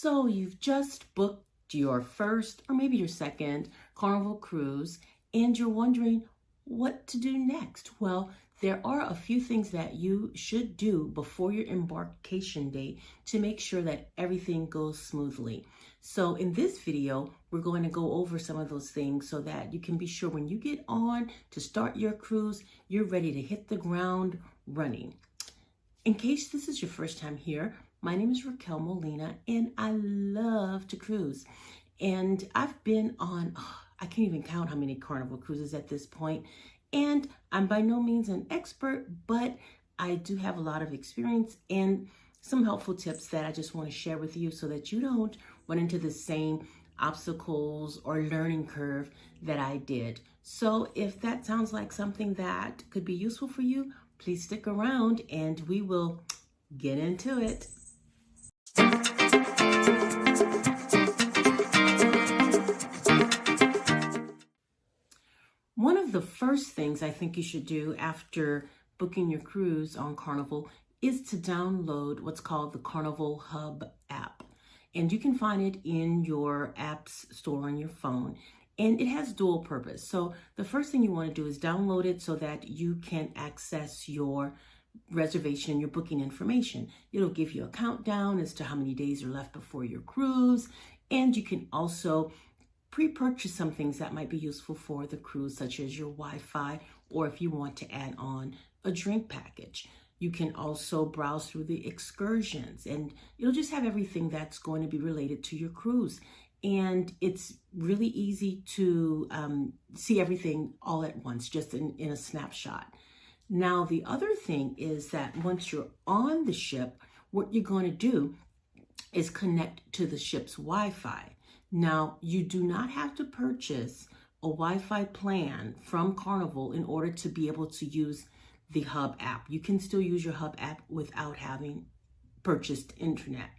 So you've just booked your first or maybe your second Carnival cruise and you're wondering what to do next. Well, there are a few things that you should do before your embarkation date to make sure that everything goes smoothly. So in this video, we're going to go over some of those things so that you can be sure when you get on to start your cruise, you're ready to hit the ground running. In case this is your first time here, my name is Raquel Molina and I love to cruise. And I've been on, I can't even count how many Carnival cruises at this point. And I'm by no means an expert, but I do have a lot of experience and some helpful tips that I just want to share with you so that you don't run into the same obstacles or learning curve that I did. So if that sounds like something that could be useful for you, please stick around and we will get into it. One of the first things I think you should do after booking your cruise on Carnival is to download what's called the Carnival Hub app. And you can find it in your apps store on your phone. And it has dual purpose. So the first thing you want to do is download it so that you can access your reservation, your booking information. It'll give you a countdown as to how many days are left before your cruise. And you can also pre-purchase some things that might be useful for the cruise, such as your Wi-Fi, or if you want to add on a drink package. You can also browse through the excursions and it'll just have everything that's going to be related to your cruise. And it's really easy to see everything all at once, just in a snapshot. Now, the other thing is that once you're on the ship, what you're going to do is connect to the ship's Wi-Fi. Now, you do not have to purchase a Wi-Fi plan from Carnival in order to be able to use the Hub app. You can still use your Hub app without having purchased internet.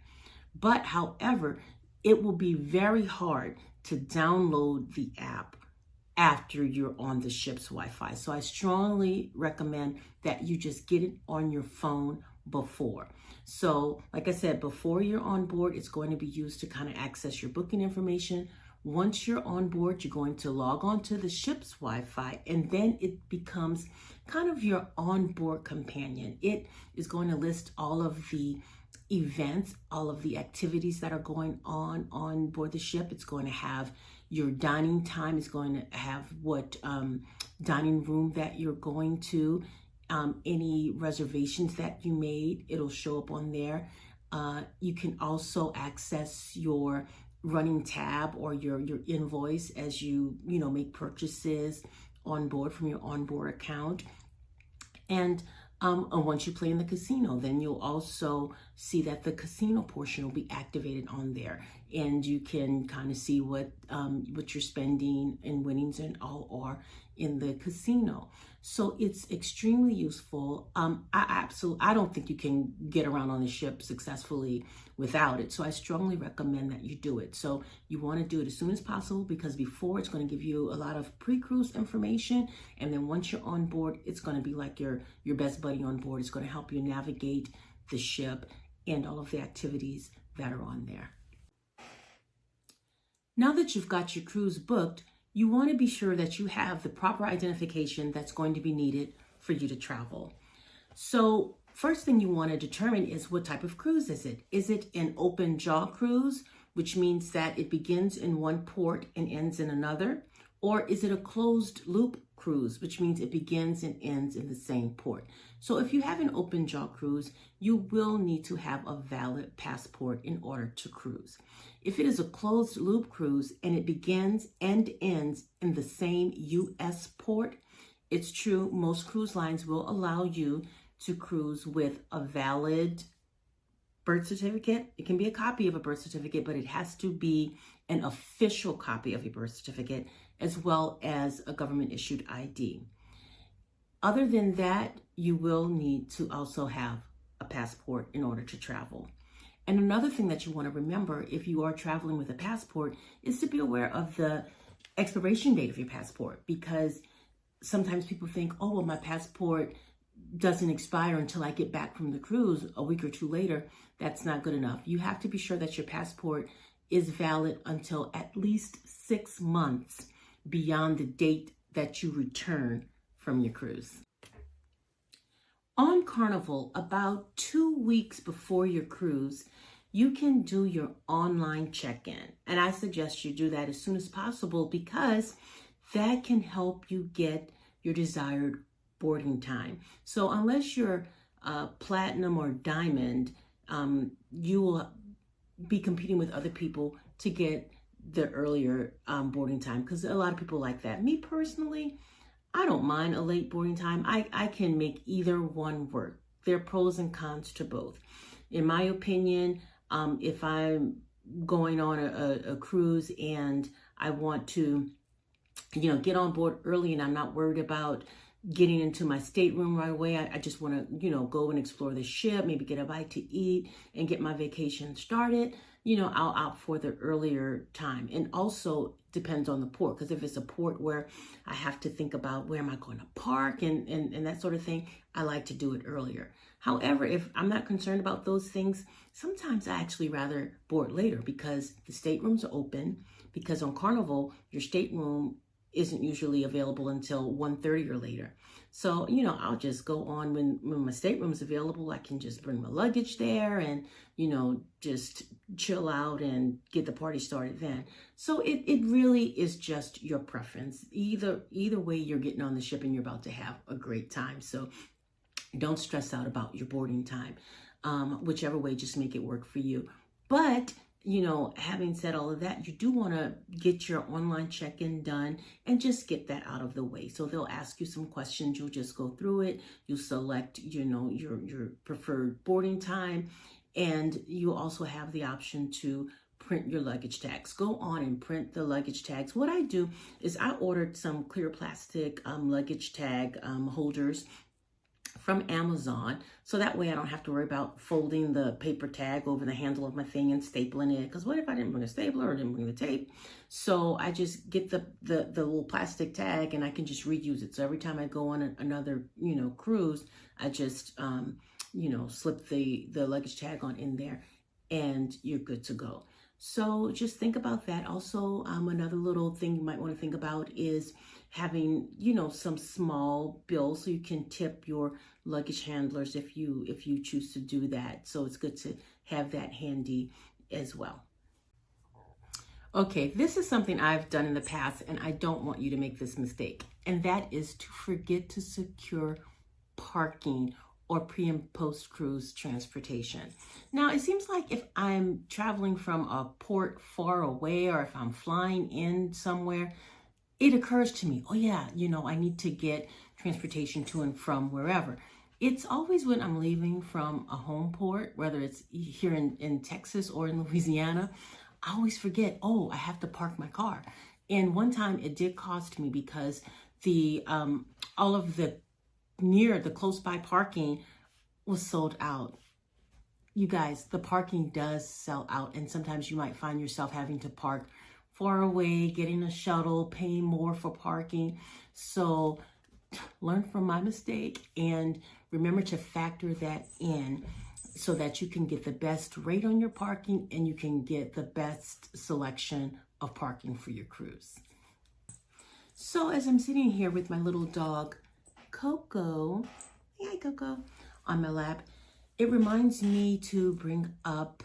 But however, it will be very hard to download the app after you're on the ship's Wi-Fi. So I strongly recommend that you just get it on your phone before. So like I said, before you're on board, it's going to be used to kind of access your booking information. Once you're on board, you're going to log on to the ship's Wi-Fi, and then it becomes kind of your onboard companion. It is going to list all of the events, all of the activities that are going on board the ship. It's going to have your dining time. It's going to have what dining room that you're going to, any reservations that you made, it'll show up on there. You can also access your running tab or your invoice as you make purchases on board from your onboard account. And once you play in the casino, then you'll also see that the casino portion will be activated on there, and you can kind of see what you're spending and winnings and all are in the casino. So it's extremely useful. I don't think you can get around on the ship successfully without it. So I strongly recommend that you do it. So you want to do it as soon as possible, because before it's going to give you a lot of pre-cruise information. And then once you're on board, it's going to be like your best buddy on board. It's going to help you navigate the ship and all of the activities that are on there. Now that you've got your cruise booked, you want to be sure that you have the proper identification that's going to be needed for you to travel. So first thing you want to determine is what type of cruise is it? Is it an open jaw cruise, which means that it begins in one port and ends in another? Or is it a closed loop cruise, which means it begins and ends in the same port? So if you have an open jaw cruise, you will need to have a valid passport in order to cruise. If it is a closed loop cruise and it begins and ends in the same U.S. port, it's true, most cruise lines will allow you to cruise with a valid birth certificate. It can be a copy of a birth certificate, but it has to be an official copy of your birth certificate, as well as a government issued ID. Other than that, you will need to also have a passport in order to travel. And another thing that you want to remember if you are traveling with a passport is to be aware of the expiration date of your passport, because sometimes people think, oh, well, my passport doesn't expire until I get back from the cruise a week or two later, that's not good enough. You have to be sure that your passport is valid until at least 6 months beyond the date that you return from your cruise. On Carnival, about 2 weeks before your cruise, you can do your online check-in. And I suggest you do that as soon as possible because that can help you get your desired boarding time. So unless you're platinum or diamond, you will be competing with other people to get the earlier boarding time, because a lot of people like that. Me personally, I don't mind a late boarding time. I can make either one work. There are pros and cons to both. In my opinion, if I'm going on a cruise and I want to, get on board early and I'm not worried about getting into my stateroom right away. I just want to, go and explore the ship, maybe get a bite to eat and get my vacation started. I'll opt for the earlier time. And also depends on the port, because if it's a port where I have to think about where am I going to park and that sort of thing, I like to do it earlier. However, if I'm not concerned about those things, sometimes I actually rather board later because the staterooms are open, because on Carnival, your stateroom isn't usually available until 1:30 or later. So, I'll just go on when my stateroom is available. I can just bring my luggage there and, just chill out and get the party started then. So it really is just your preference. Either way, you're getting on the ship and you're about to have a great time. So don't stress out about your boarding time. Whichever way, just make it work for you. But having said all of that, you do want to get your online check-in done and just get that out of the way. So they'll ask you some questions. You'll just go through it. You select, your preferred boarding time. And you also have the option to print your luggage tags. Go on and print the luggage tags. What I do is I ordered some clear plastic luggage tag holders from Amazon, so that way I don't have to worry about folding the paper tag over the handle of my thing and stapling it, because what if I didn't bring a stapler or didn't bring the tape? So I just get the little plastic tag and I can just reuse it. So every time I go on another cruise, I just slip the luggage tag on in there and you're good to go. So just think about that. Also, another little thing you might want to think about is having, some small bills so you can tip your luggage handlers if you choose to do that. So it's good to have that handy as well. Okay, this is something I've done in the past and I don't want you to make this mistake. And that is to forget to secure parking or pre and post cruise transportation. Now, it seems like if I'm traveling from a port far away or if I'm flying in somewhere, it occurs to me, oh yeah, I need to get transportation to and from wherever. It's always when I'm leaving from a home port, whether it's here in Texas or in Louisiana, I always forget, oh, I have to park my car. And one time it did cost me because the all of the close by parking was sold out. You guys, the parking does sell out, and sometimes you might find yourself having to park far away, getting a shuttle, paying more for parking. So learn from my mistake and remember to factor that in so that you can get the best rate on your parking and you can get the best selection of parking for your cruise. So as I'm sitting here with my little dog, Coco, hi Coco, on my lap, it reminds me to bring up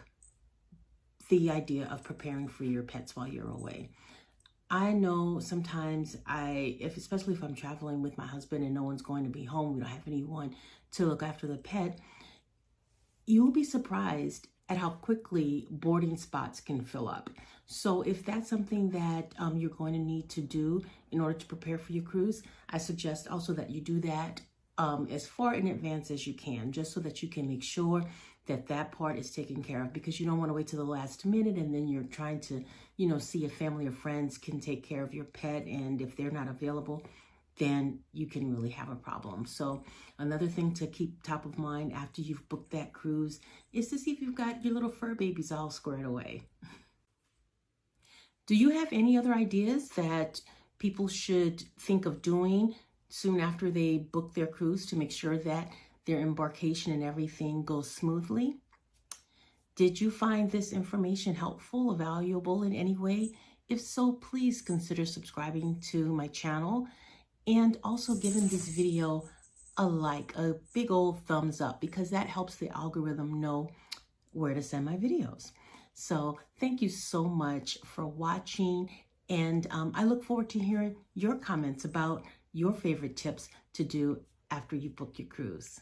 the idea of preparing for your pets while you're away. I know sometimes especially if I'm traveling with my husband and no one's going to be home, we don't have anyone to look after the pet, you'll be surprised at how quickly boarding spots can fill up. So if that's something that you're going to need to do in order to prepare for your cruise, I suggest also that you do that as far in advance as you can, just so that you can make sure that part is taken care of, because you don't want to wait till the last minute and then you're trying to, see if family or friends can take care of your pet, and if they're not available, then you can really have a problem. So another thing to keep top of mind after you've booked that cruise is to see if you've got your little fur babies all squared away. Do you have any other ideas that people should think of doing soon after they book their cruise to make sure that their embarkation and everything goes smoothly. Did you find this information helpful or valuable in any way? If so, please consider subscribing to my channel and also giving this video a like, a big old thumbs up, because that helps the algorithm know where to send my videos. So thank you so much for watching, and I look forward to hearing your comments about your favorite tips to do after you book your cruise.